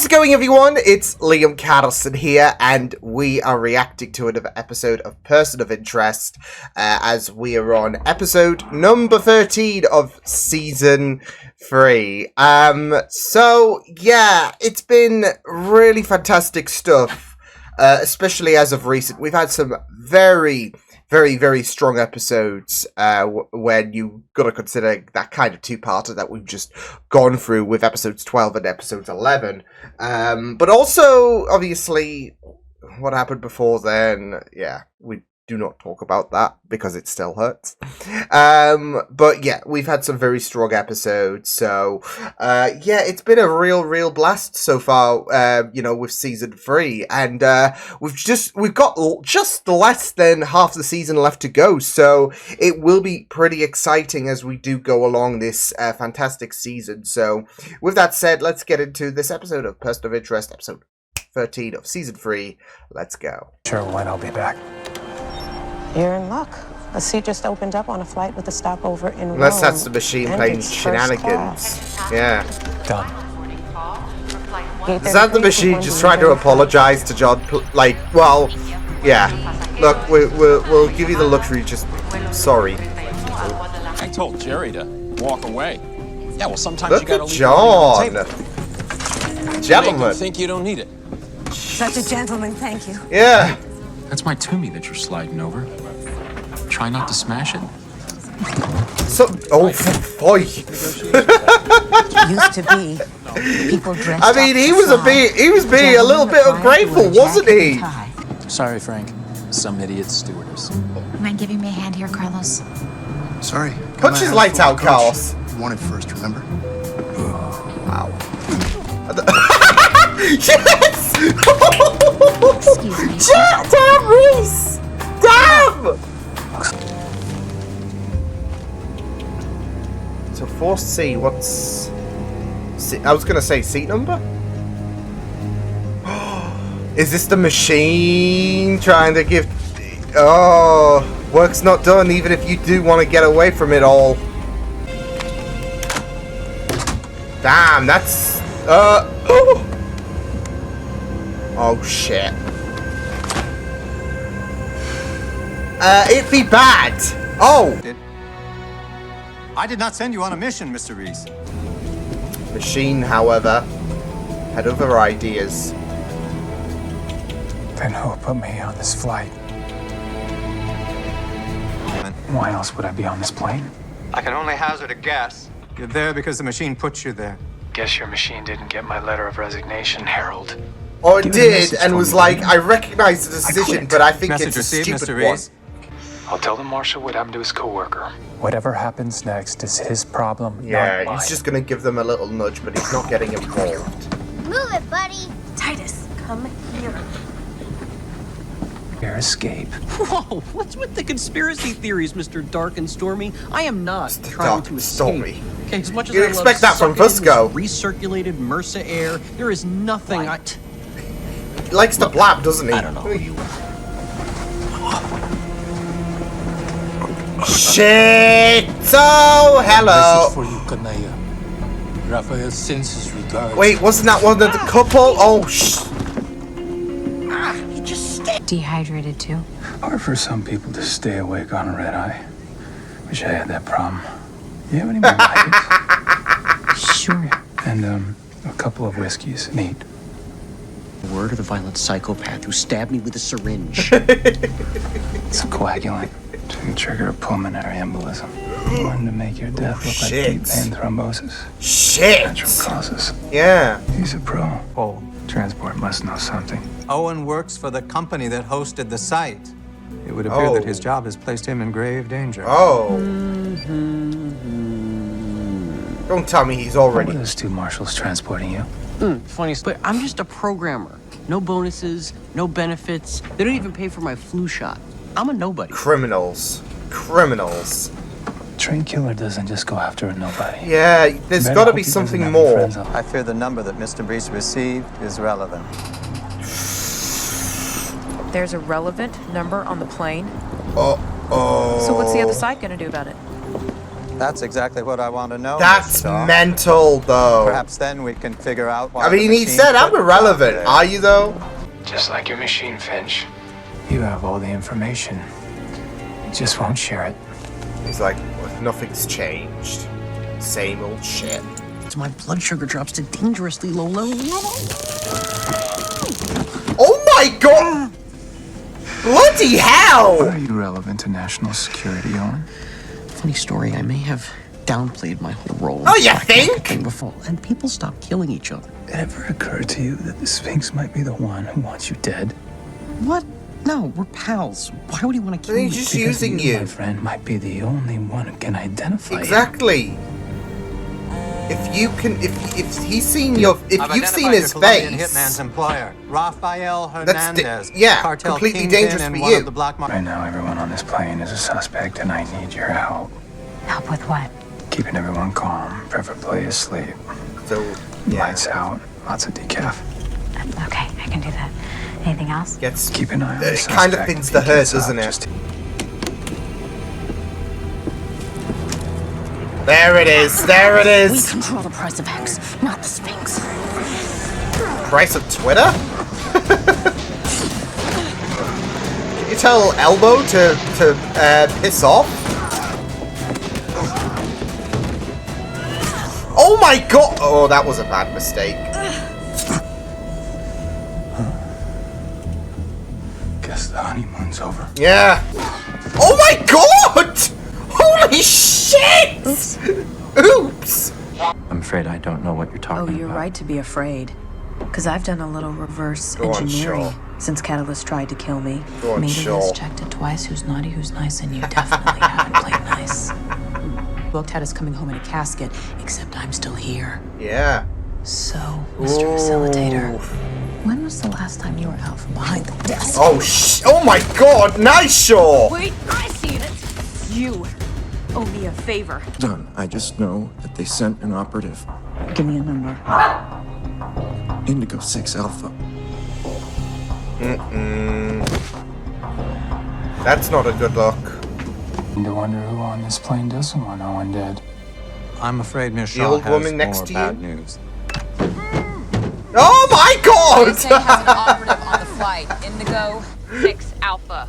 How's it going, everyone? It's Liam Catterson here, and we are reacting to another episode of Person of Interest, as we are on episode number 13 of Season 3. So, yeah, it's been really fantastic stuff, especially as of recent. We've had some very strong episodes when you gotta consider that kind of two-parter that we've just gone through with episodes 12 and episodes 11. But also, obviously, what happened before then, yeah, we do not talk about that because it still hurts. But yeah, we've had some very strong episodes, so yeah, it's been a real blast so far, with season 3, and we've got just less than half the season left to go, so it will be pretty exciting as we do go along this fantastic season. So with that said, let's get into this episode of Person of Interest, episode 13 of season 3. Let's go. Sure, when I'll be back. You're in luck. A seat just opened up on a flight with a stopover in Rome. Unless that's the machine and playing it's shenanigans. Yeah. Done. Is that the machine just trying to apologize to John? Like, well, yeah. Look, we'll give you the luxury. Just sorry. I told Jerry to walk away. Yeah, well, sometimes Look you gotta at leave John. it on the table. Gentlemen. You think you don't need it. Such a gentleman, thank you. Yeah. That's my Toomey that you're sliding over. Try not to smash it. So, oh, boy. Used to be people dressed I mean, up he to was fly. being a little bit ungrateful, wasn't he? Sorry, Frank. Some idiot stewardess. Mind giving me a hand here, Carlos? Sorry. Punch his lights out, Carlos. Wanted first, remember? Wow. Yes! Excuse me. Damn, Reese! Damn! So 4C, what's... I was gonna say seat number? Is this the machine trying to give... Oh, work's not done even if you do want to get away from it all. Damn, that's... Oh shit. It'd be bad. Oh! I did not send you on a mission, Mr. Reese. Machine, however, had other ideas. Then who put me on this flight? Why else would I be on this plane? I can only hazard a guess. You're there because the machine put you there. Guess your machine didn't get my letter of resignation, Harold. Or it Give me a did, message and for was me, like, please. I recognize the decision, quit. but I think Message it's a received, stupid Mr. one. Reese. I'll tell the marshal what happened to his coworker. Whatever happens next is his problem, Yeah, not mine. he's just gonna give them a little nudge, but he's not getting involved. Move it, buddy. Titus, come here. Your escape. Whoa, what's with the conspiracy theories, Mr. Dark and Stormy? I am not Mr. trying Dark to and escape. Stormy. Okay, as much as You'd I expect love that from sucking in Fusco. this recirculated MRSA air, there is nothing He likes to blab, doesn't he? I don't know who you Shit! So, hello! For you, Kanaya. Raphael sends his regards. Wait, wasn't that one of the couple? Oh, Dehydrated too. Hard for some people to stay awake on a red eye. Wish I had that problem. You have any more lights? Sure. And, a couple of whiskeys. Neat. word of the violent psychopath who stabbed me with a syringe. It's a coagulant to trigger a pulmonary embolism. One to make your death look like deep vein thrombosis. Shit! Natural causes. Yeah. He's a pro. Oh, transport must know something. Owen works for the company that hosted the site. It would appear that his job has placed him in grave danger. Oh. Don't tell me he's already... What were those two marshals transporting you? Funny, but I'm just a programmer. No bonuses, no benefits. They don't even pay for my flu shot. I'm a nobody. Criminals. Criminals. Train killer doesn't just go after a nobody. Yeah, there's got to be something more. I fear the number that Mr. Reese received is relevant. There's a relevant number on the plane. Oh. So what's the other side gonna do about it? That's exactly what I want to know. That's Mr. Shaw. mental, though. Perhaps then we can figure out why. I mean, the he machine said I'm put the irrelevant. job Are you, though? Just like your machine, Finch. You have all the information. You just won't share it. He's like, well, nothing's changed. Same old shit. My blood sugar drops to dangerously low levels. Oh my god! Bloody hell! Are you relevant to national security, Owen? Funny story, I may have downplayed my whole role. Oh, you think? Thing before, and people stopped killing each other. It ever occurred to you that the Sphinx might be the one who wants you dead? What? No, we're pals. Why would he want to kill He's me? just Because using you. my friend, might be the only one who can identify Exactly. If you can, if he's seen your, if I've you've seen identified his your Colombian face, hitman's employer, Rafael That's Hernandez. yeah, Cartel completely kingpin dangerous and for one you. of the black Right now, everyone on this plane is a suspect, and I need your help. Help with what? Keeping everyone calm, preferably asleep. so yeah, Lights out, lots of decaf. Okay, I can do that. Anything else? gets Keep an eye on the it kind of suspect. pins If the he hurt, gets doesn't up, it? just- There it is. There it We is. control the price of X, not the Sphinx. Price of Twitter? Can you tell Elbow to piss off? Oh my god! Oh, that was a bad mistake. Guess the honeymoon's over. Yeah. Oh my god! Holy shit! Oops! I'm afraid I don't know what you're talking about. Oh, you're right to be afraid. Because I've done a little reverse Go on, engineering Shaw. since Catalyst tried to kill me. Go on, Maybe Shaw. has checked it twice who's naughty, who's nice, and you definitely haven't played nice. Booked had us coming home in a casket, except I'm still here. Yeah. So, Mr. Facilitator, Ooh. when was the last time you were out from behind the desk? Oh my god! Nice, Shaw! Wait, I see it! You owe me a favor. Done. I just know that they sent an operative. Give me a number. Indigo 6 Alpha. That's not a good look. No wonder who on this plane doesn't want Owen dead. I'm afraid Miss The Shaw old has woman next more to bad you? news. Oh my god! has an operative on the flight. Indigo 6 Alpha.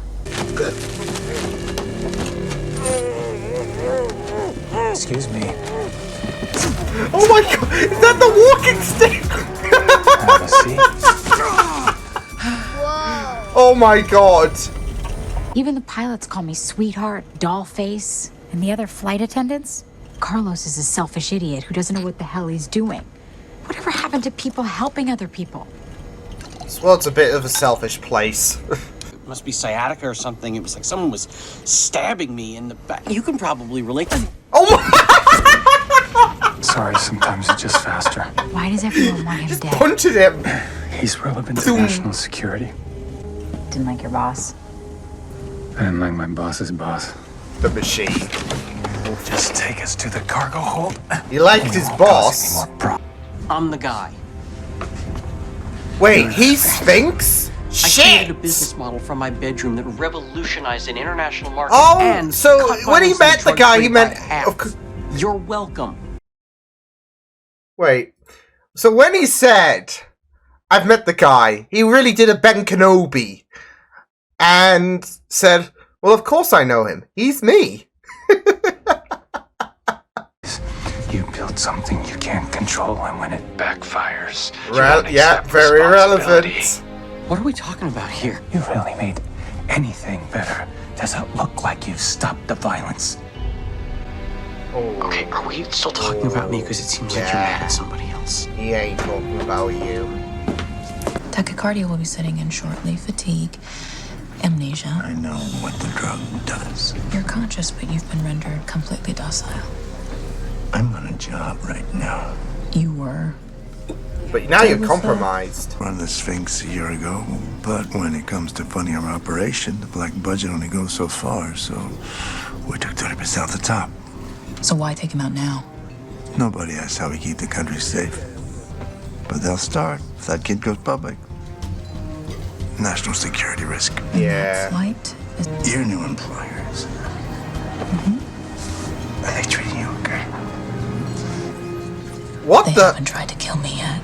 Excuse me. Oh my god! Is that the walking stick? Have a seat. Oh my god! Even the pilots call me sweetheart, doll face, and the other flight attendants. Carlos is a selfish idiot who doesn't know what the hell he's doing. Whatever happened to people helping other people? Well, it's a bit of a selfish place. It must be sciatica or something. It was like someone was stabbing me in the back. You can probably relate. Oh my! Sorry, sometimes it's just faster. Why does everyone want him dead? Punted him! He's relevant to national security. Didn't like your boss. I didn't like my boss's boss. The machine. Just take us to the cargo hold. He liked his boss. I'm the guy. Wait, he's Sphinx? I created a Shit! business model from my bedroom that revolutionized an international market. Oh, and so cut when he violence met and the drug guy, trade he by meant- half. You're welcome. Wait. So when he said, I've met the guy, he really did a Ben Kenobi. And said, well, of course I know him. He's me. You build something you can't control, and when it backfires, you Well, won't yeah, accept very responsibility. relevant. What are we talking about here? You really made anything better. Does it look like you've stopped the violence? Okay, are we still talking about me? Because it seems like you're mad at somebody else. He ain't talking about you. Tachycardia will be setting in shortly, fatigue, amnesia. I know what the drug does. You're conscious, but you've been rendered completely docile. I'm on a job right now. You were. But now you're compromised. Run the Sphinx a year ago, but when it comes to funding our operation, the black budget only goes so far, so we took 30% off the top. So why take him out now? Nobody asks how we keep the country safe. But they'll start if that kid goes public. National security risk. Yeah. Flight is... Your new employers. Are they treating you okay? What They the? haven't tried to kill me yet.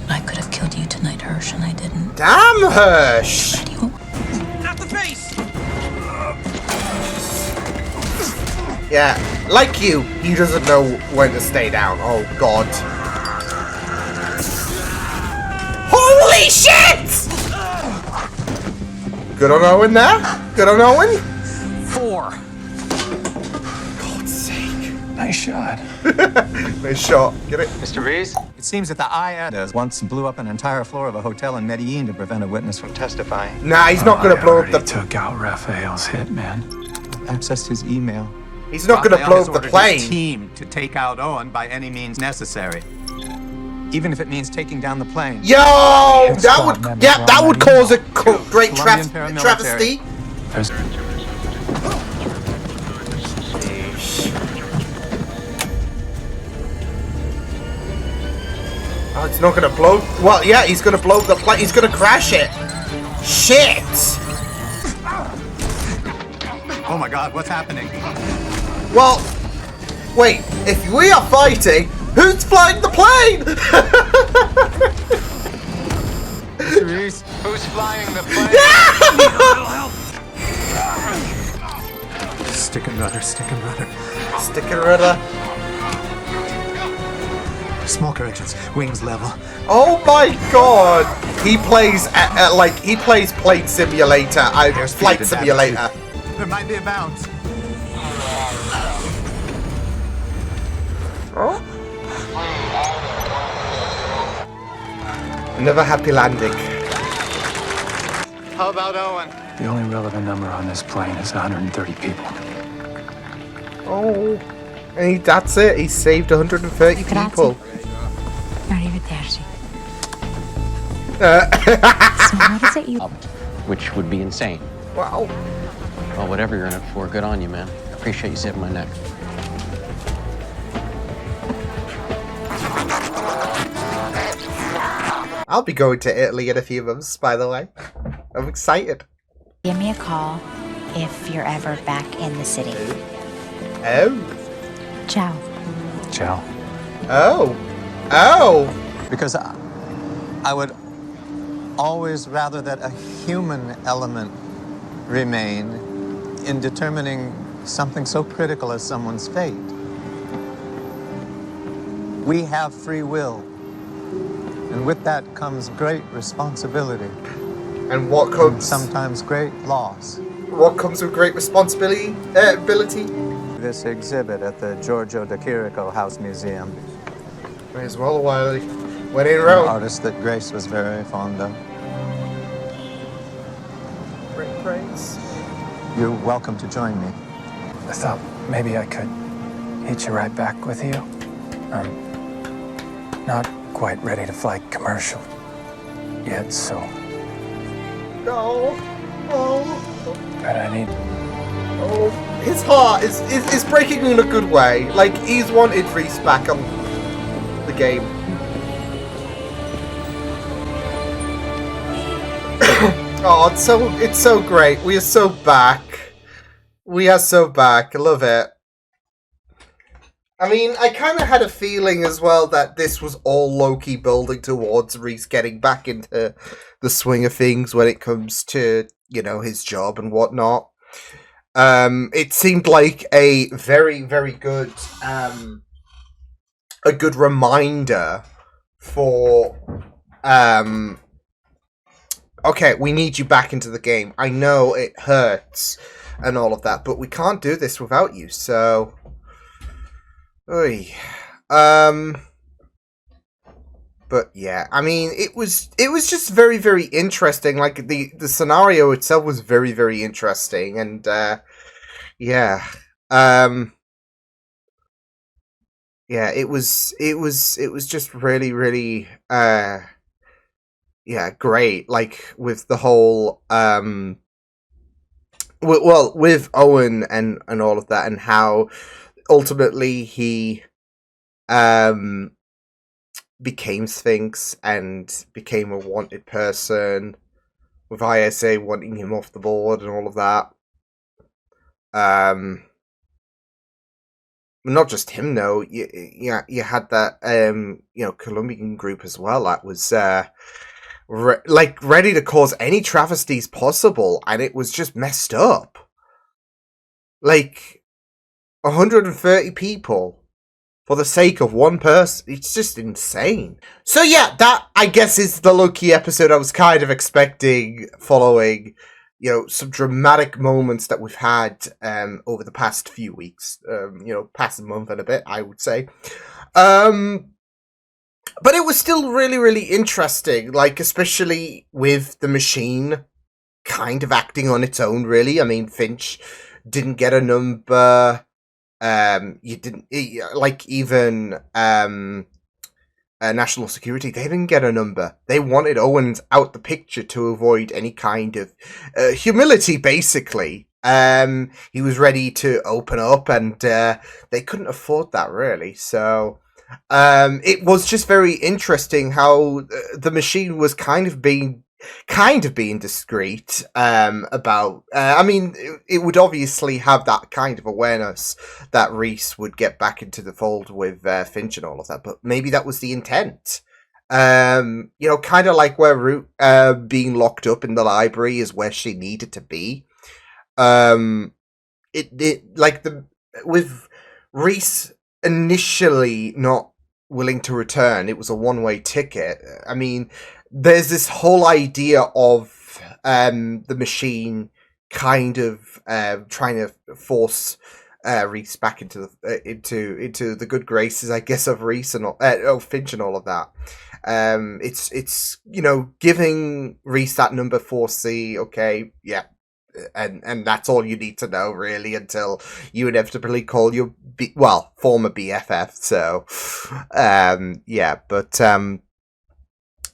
I could have killed you tonight, Hirsch, and I didn't. Damn, Hirsch! Not the face! Yeah, like you, he doesn't know when to stay down. Oh, God. Holy shit! Good on Owen there. Good on Owen. 4. God's sake. Nice shot. Nice shot. Get it? Mr. Reese? It seems that the IADAs once blew up an entire floor of a hotel in Medellin to prevent a witness from testifying. Nah, he's not gonna blow up the... took out Raphael's hit, man. Accessed his email. He's not gonna blow up the plane. His team to take out Owen by any means necessary. Even if it means taking down the plane. Yo! That would... Yeah, that would cause a great travesty. There's... Oh, it's not gonna blow... Well, yeah, he's gonna blow the plane. He's gonna crash it. Shit! Oh my God, what's happening? Well, wait. If we are fighting, who's flying the plane? Mr. Reese, who's flying the plane? Stick and rudder, stick and rudder. Stick and rudder. Smoke engines, wings level. Oh my God! He plays like he plays plane simulator, flight simulator. There might be a bounce. Oh. Another happy landing. How about Owen? The only relevant number on this plane is 130 people. Oh, and that's it. He saved 130 people. Arrivederci. So what is it you... Which would be insane. Wow. Well, whatever you're in it for, good on you, man. Appreciate you saving my neck. I'll be going to Italy in a few months, by the way. I'm excited. Give me a call if you're ever back in the city. Oh. Ciao. Ciao. Oh. Oh. Because I would always rather that a human element remain in determining something so critical as someone's fate. We have free will, and with that comes great responsibility. And what comes? Sometimes great loss. What comes with great responsibility? Ability? This exhibit at the Giorgio de Chirico House Museum. May as well while he went in An Rome. artist that Grace was very fond of. Great praise. You're welcome to join me. I thought maybe I could hitch you right back with you. I'm not quite ready to fly commercial yet, so... No. Oh. But I need... Oh. His heart is breaking in a good way. Like, he's wanted Reese back on the game. Oh, it's so great. We are so back. We are so back. I love it. I mean, I kind of had a feeling as well that this was all Loki building towards Reese getting back into the swing of things when it comes to, you know, his job and whatnot. It seemed like a very, very good, a good reminder for, okay, we need you back into the game. I know it hurts and all of that, but we can't do this without you, so... Oy. But yeah, I mean, it was just very, very interesting. Like, the scenario itself was very, very interesting, and, yeah. Yeah, it was just really, really, yeah, great. Like, with the whole, well, with Owen and all of that, and how ultimately he became Sphinx and became a wanted person, with ISA wanting him off the board and all of that. not just him though. You had that Colombian group as well that was ready to cause any travesties possible, and it was just messed up. Like 130 people for the sake of one person. It's just insane. So yeah, that I guess is the low-key episode I was kind of expecting, following some dramatic moments that we've had over the past few weeks, past a month and a bit, I would say. But it was still really, really interesting, like, especially with the machine kind of acting on its own, really. I mean, Finch didn't get a number. Even national security, they didn't get a number. They wanted Owens out the picture to avoid any kind of humility, basically. He was ready to open up, and they couldn't afford that, really. So it was just very interesting how the machine was kind of being discreet about. I mean, it would obviously have that kind of awareness that Reese would get back into the fold with Finch and all of that, but maybe that was the intent. Kind of like where Root being locked up in the library is where she needed to be. With Reese initially not willing to return, it was a one-way ticket. I mean, there's this whole idea of the machine kind of trying to force Reese back into the good graces, I guess, of Reese and Finch and all of that. It's giving Reese that number 4C. Okay, yeah. And that's all you need to know, really, until you inevitably call your former BFF. So, yeah, but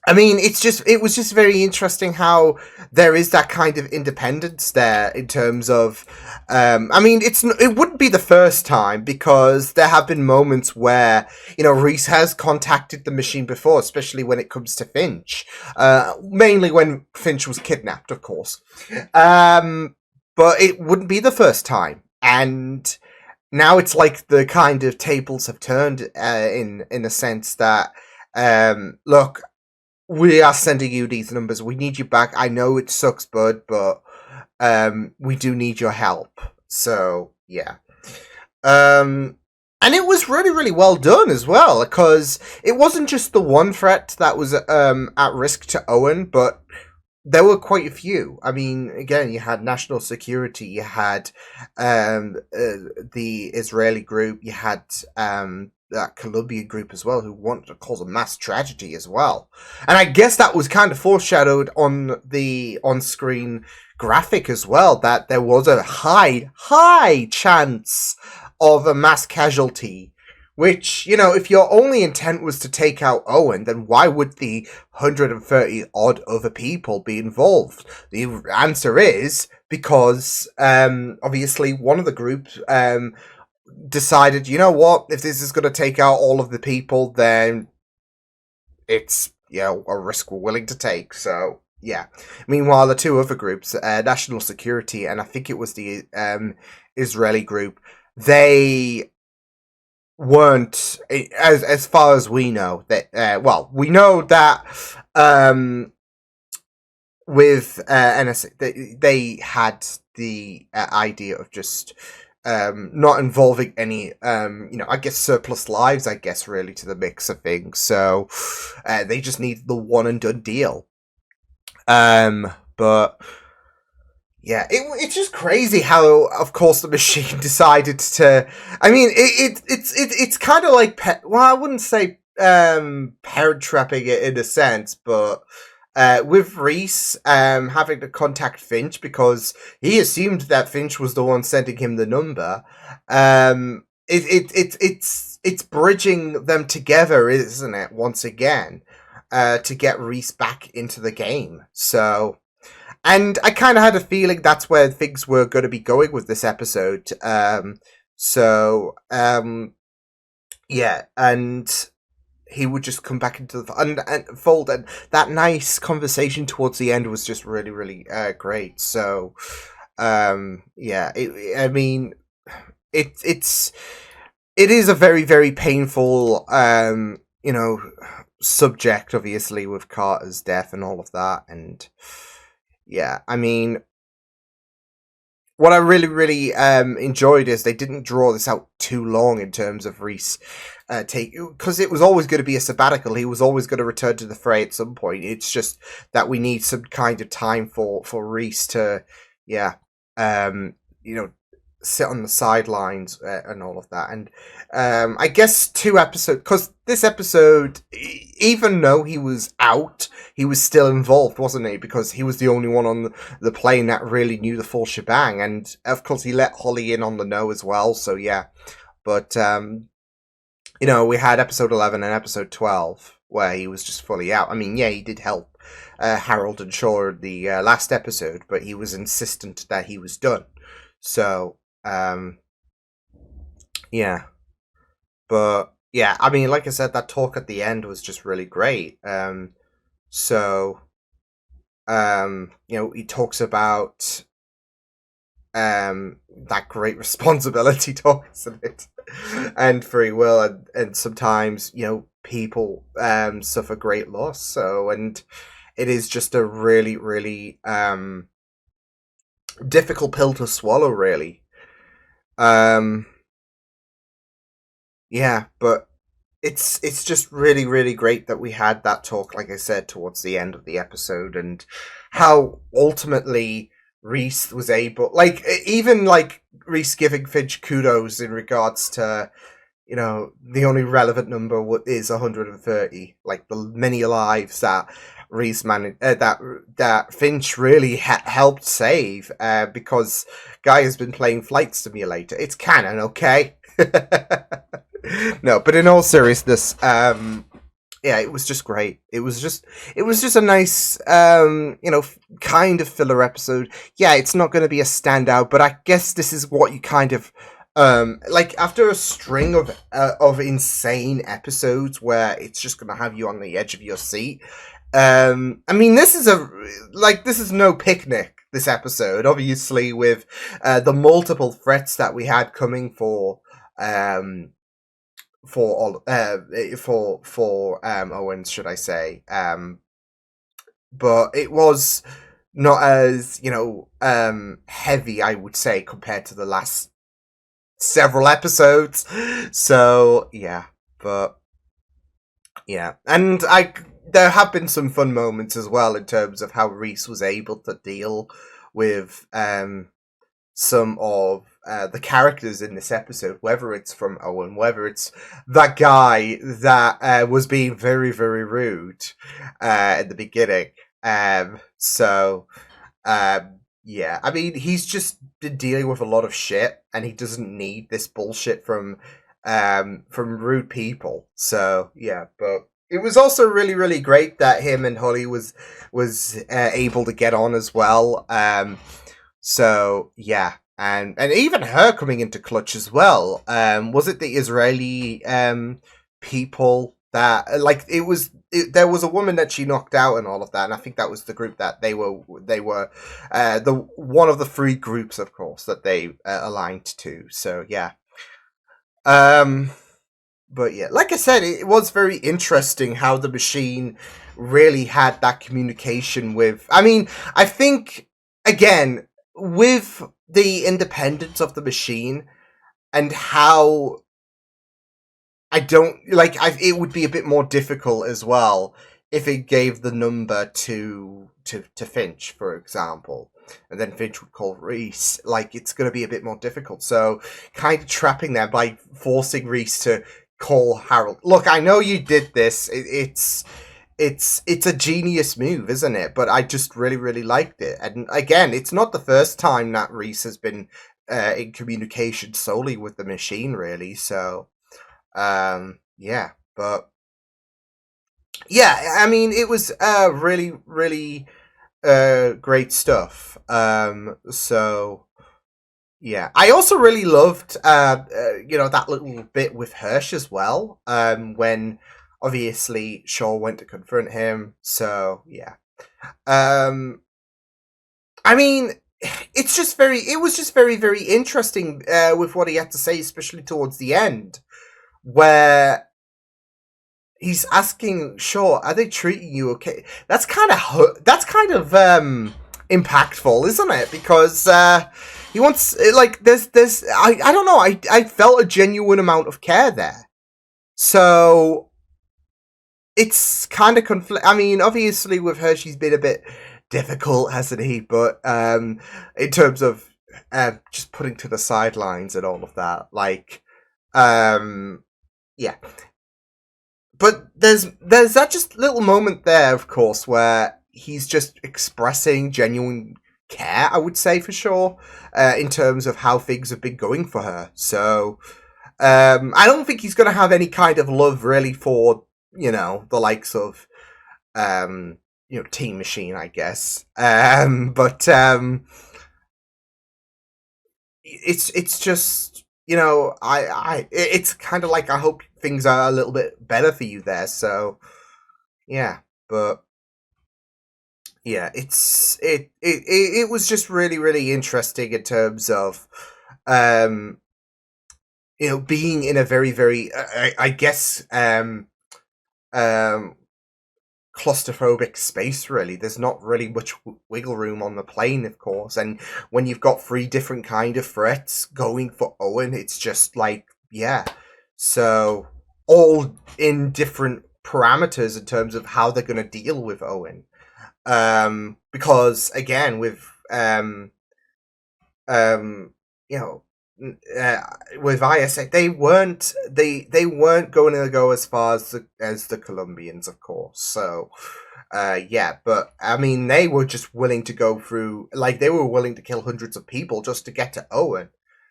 I mean, it was just very interesting how there is that kind of independence there in terms of, I mean, it wouldn't be the first time, because there have been moments where, Reese has contacted the machine before, especially when it comes to Finch, mainly when Finch was kidnapped, of course. But it wouldn't be the first time. And now it's like the kind of tables have turned, in a sense that, look, we are sending you these numbers. We need you back. I know it sucks, bud, but we do need your help. So, yeah. And it was really, really well done as well, because it wasn't just the one threat that was at risk to Owen, but there were quite a few. I mean, again, you had national security, you had the Israeli group, you had that Colombian group as well, who wanted to cause a mass tragedy as well. And I guess that was kind of foreshadowed on the on-screen graphic as well, that there was a high chance of a mass casualty. Which, if your only intent was to take out Owen, then why would the 130 odd other people be involved? The answer is because, obviously, one of the groups decided, you know what, if this is going to take out all of the people, then it's, a risk we're willing to take. So, yeah. Meanwhile, the two other groups, National Security, and I think it was the Israeli group, they weren't, as far as we know, that we know that with NSA, they had the idea of just not involving any I guess surplus lives, I guess, really, to the mix of things. So they just need the one and done deal. But yeah, it's just crazy how, of course, the machine decided to. I mean, it's kind of like I wouldn't say parent trapping it in a sense, but with Reese having to contact Finch because he assumed that Finch was the one sending him the number. It's bridging them together, isn't it? Once again, to get Reese back into the game. So. And I kind of had a feeling that's where things were going to be going with this episode. Yeah, and he would just come back into the and fold, and that nice conversation towards the end was just really, really great. So, yeah, it's it is a very, very painful, you know, subject, obviously, with Carter's death and all of that. And yeah, I mean, what I really, really enjoyed is they didn't draw this out too long in terms of Reese because it was always going to be a sabbatical. He was always going to return to the fray at some point. It's just that we need some kind of time for Reese to, yeah, you know, sit on the sidelines and all of that. And I guess 2 episodes, because this episode, even though he was out, he was still involved, wasn't he? Because he was the only one on the plane that really knew the full shebang. And of course, he let Holly in on the know as well. So yeah, but you know, we had episode 11 and episode 12 where he was just fully out. I mean, yeah, he did help Harold and Shaw in the last episode, but he was insistent that he was done. So yeah, but yeah, I mean, like I said, that talk at the end was just really great. So you know, he talks about that great responsibility talk, isn't it? And free will, and sometimes, you know, people suffer great loss. So, and it is just a really, really difficult pill to swallow, really. Yeah, but it's just really, really great that we had that talk, like I said, towards the end of the episode, and how ultimately Reese was able, like, even like Reese giving Finch kudos in regards to, you know, the only relevant number is 130, like the many lives that Reese managed, that Finch really helped save, because guy has been playing Flight Simulator. It's canon, okay? No, but in all seriousness, yeah, it was just great. It was just a nice, you know, kind of filler episode. Yeah, it's not going to be a standout, but I guess this is what you kind of, like, after a string of insane episodes where it's just going to have you on the edge of your seat. I mean, this is no picnic, this episode, obviously, with the multiple threats that we had coming for Owens, should I say. But it was not as, you know, heavy, I would say, compared to the last several episodes. So yeah, but yeah, and there have been some fun moments as well in terms of how Reese was able to deal with some of the characters in this episode, whether it's from Owen, whether it's that guy that was being very, very rude at the beginning. Yeah, I mean, he's just been dealing with a lot of shit, and he doesn't need this bullshit from rude people. So yeah, but it was also really, really great that him and Holly was able to get on as well. So yeah, and even her coming into clutch as well. Was it the Israeli people that, like, there was a woman that she knocked out and all of that, and I think that was the group that they were the one of the 3 groups, of course, that they aligned to. So yeah. But yeah, like I said, it was very interesting how the machine really had that communication with. I mean, I think, again, with the independence of the machine and how it would be a bit more difficult as well if it gave the number to Finch, for example, and then Finch would call Reese. Like, it's going to be a bit more difficult. So, kind of trapping them by forcing Reese to call Harold. Look, I know you did this. It's a genius move, isn't it? But I just really, really liked it. And again, it's not the first time that Reese has been in communication solely with the machine, really. So, yeah, but yeah, I mean, it was really, really great stuff. So yeah, I also really loved you know, that little bit with Hirsch as well. When obviously Shaw went to confront him. So yeah, I mean, it was just very, very interesting with what he had to say, especially towards the end, where he's asking, "Sure, are they treating you okay?" That's kind of impactful, isn't it? Because he wants, like, there's I don't know, I felt a genuine amount of care there. So it's kind of I mean, obviously with her, she's been a bit difficult, hasn't he? But in terms of just putting to the sidelines and all of that, like, yeah. But there's that just little moment there, of course, where he's just expressing genuine care, I would say, for sure, in terms of how things have been going for her. So I don't think he's going to have any kind of love really for, the likes of Team Machine, I guess. But it's just, it's kind of like, I hope things are a little bit better for you there. So yeah, but yeah, it was just really, really interesting in terms of being in a very, very I guess claustrophobic space. Really, there's not really much wiggle room on the plane, of course, and when you've got 3 different kind of threats going for Owen, it's just like, yeah, so all in different parameters in terms of how they're going to deal with Owen, because again, with with ISA, they weren't going to go as far as the Colombians, of course. So yeah, but I mean, they were just willing to go through, like, they were willing to kill hundreds of people just to get to Owen.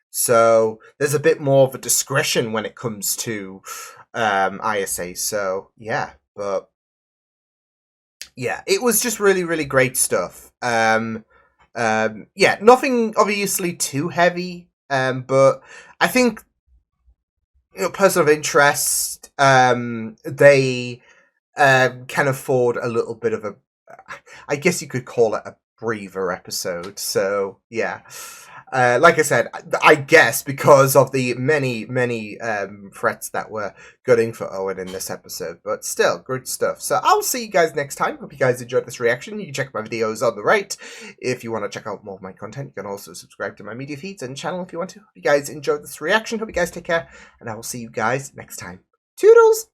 So there's a bit more of a discretion when it comes to ISA. So yeah, but yeah, it was just really, really great stuff. Yeah, nothing obviously too heavy. But I think, person of interest, they can afford a little bit of I guess you could call it a breather episode. So yeah, like I said, I guess because of the many, many threats that were gutting for Owen in this episode, but still, good stuff. So I'll see you guys next time. Hope you guys enjoyed this reaction. You can check my videos on the right if you want to check out more of my content. You can also subscribe to my media feeds and channel if you want to. Hope you guys enjoyed this reaction. Hope you guys take care, and I will see you guys next time. Toodles!